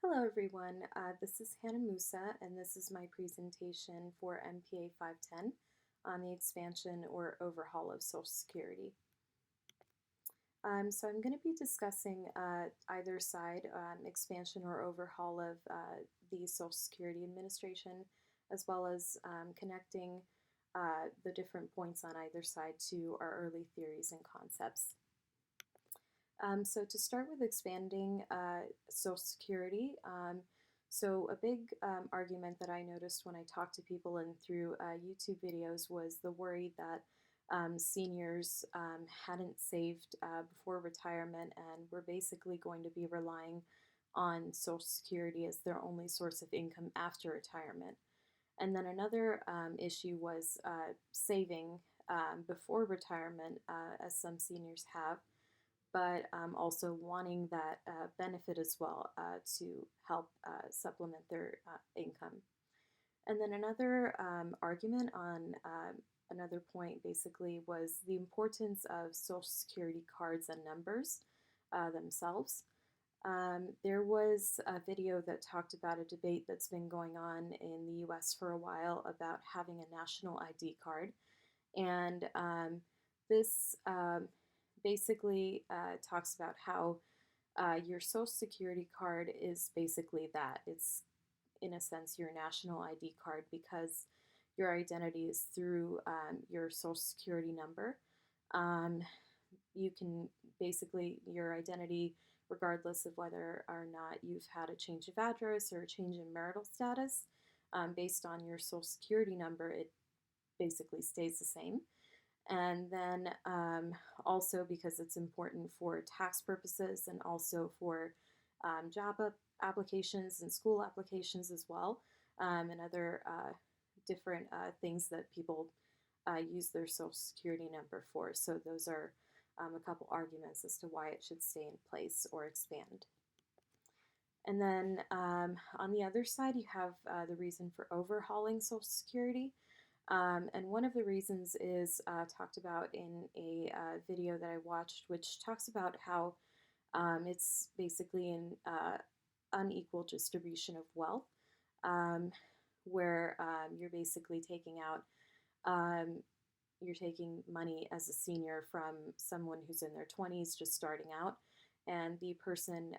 Hello everyone, this is Hannah Musa and this is my presentation for MPA 510 on the expansion or overhaul of Social Security. So I'm going to be discussing either side, expansion or overhaul of the Social Security Administration, as well as connecting the different points on either side to our early theories and concepts. So to start with expanding Social Security, so a big argument that I noticed when I talked to people and through YouTube videos was the worry that seniors hadn't saved before retirement and were basically going to be relying on Social Security as their only source of income after retirement. And then another issue was saving before retirement, as some seniors have, but also wanting that benefit as well to help supplement their income. And then another argument on another point basically was the importance of Social Security cards and numbers themselves. There was a video that talked about a debate that's been going on in the US for a while about having a national ID card. And this basically talks about how your Social Security card is basically that. It's, in a sense, your national ID card because your identity is through your Social Security number. You can basically, your identity, regardless of whether or not you've had a change of address or a change in marital status, based on your Social Security number, it basically stays the same. And then also because it's important for tax purposes and also for job applications and school applications as well, and other different things that people use their Social Security number for. So those are a couple arguments as to why it should stay in place or expand. And then on the other side, you have the reason for overhauling Social Security. And one of the reasons is talked about in a video that I watched, which talks about how it's basically an unequal distribution of wealth, where you're basically taking out, you're taking money as a senior from someone who's in their 20s just starting out, and the person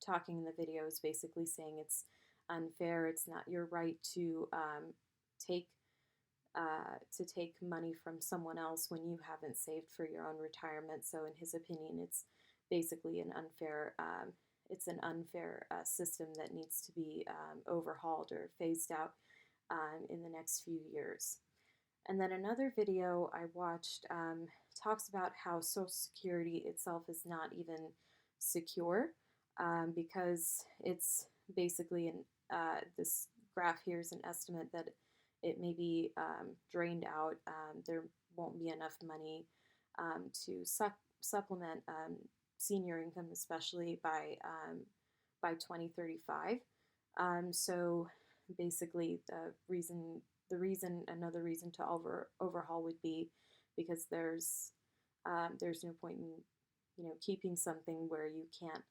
talking in the video is basically saying it's unfair, it's not your right to take money from someone else when you haven't saved for your own retirement. So in his opinion, it's basically an unfair system that needs to be overhauled or phased out in the next few years. And then another video I watched talks about how Social Security itself is not even secure because it's basically this graph here is an estimate that it may be drained out. There won't be enough money to supplement senior income, especially by 2035. So basically, another reason to overhaul would be because there's no point in keeping something where you can't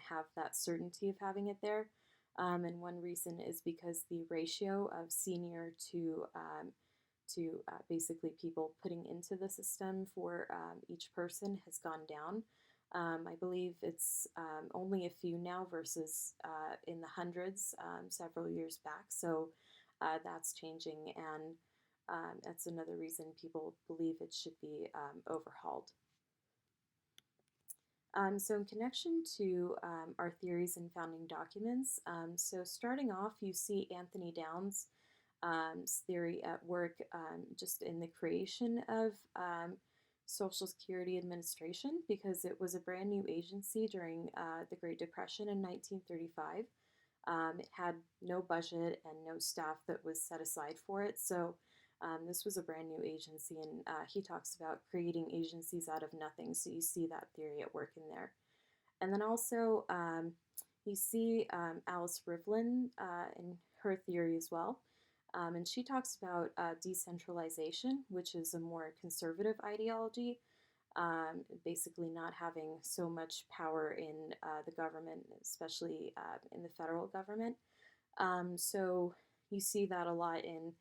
have that certainty of having it there. And one reason is because the ratio of senior to basically people putting into the system for each person has gone down. I believe it's only a few now versus in the hundreds several years back. So that's changing, and that's another reason people believe it should be overhauled. So in connection to our theories and founding documents, so starting off, you see Anthony Downs' theory at work just in the creation of Social Security Administration, because it was a brand new agency during the Great Depression in 1935. It had no budget and no staff that was set aside for it, so this was a brand new agency, and he talks about creating agencies out of nothing, so you see that theory at work in there. And then also you see Alice Rivlin in her theory as well, and she talks about decentralization, which is a more conservative ideology. basically not having so much power in the government, especially in the federal government. So you see that a lot in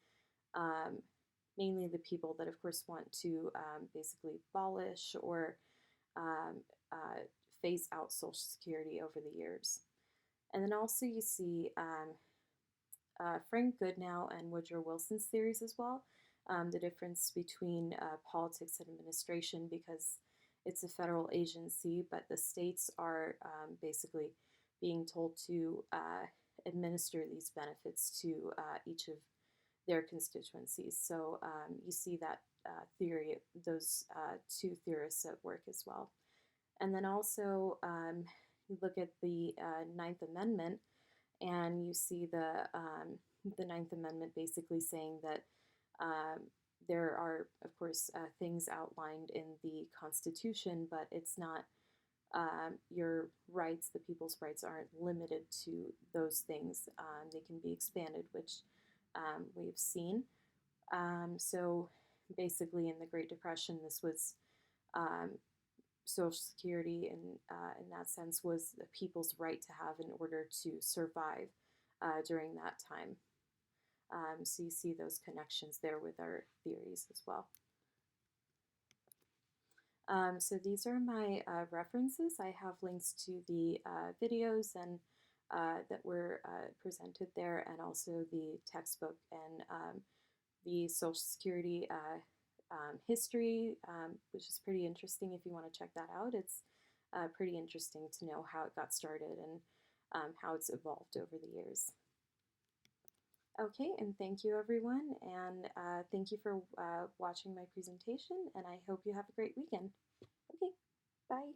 um, mainly the people that, of course, want to basically abolish or um, uh, phase out Social Security over the years. And then also you see Frank Goodnow and Woodrow Wilson's theories as well. The difference between politics and administration, because it's a federal agency, but the states are basically being told to administer these benefits to each of their constituencies. So you see that theory, those two theorists at work as well. And then also you look at the Ninth Amendment, and you see the Ninth Amendment basically saying that um, there are, of course, things outlined in the Constitution, but it's not your rights, the people's rights aren't limited to those things. They can be expanded, which we've seen. So basically, in the Great Depression, this was um, Social Security, in that sense, was the people's right to have in order to survive during that time. So you see those connections there with our theories as well. So these are my references. I have links to the videos and that were presented there, and also the textbook and the Social Security history, which is pretty interesting if you want to check that out. It's pretty interesting to know how it got started and how it's evolved over the years. Okay, and thank you everyone, and thank you for watching my presentation, and I hope you have a great weekend. Okay, bye.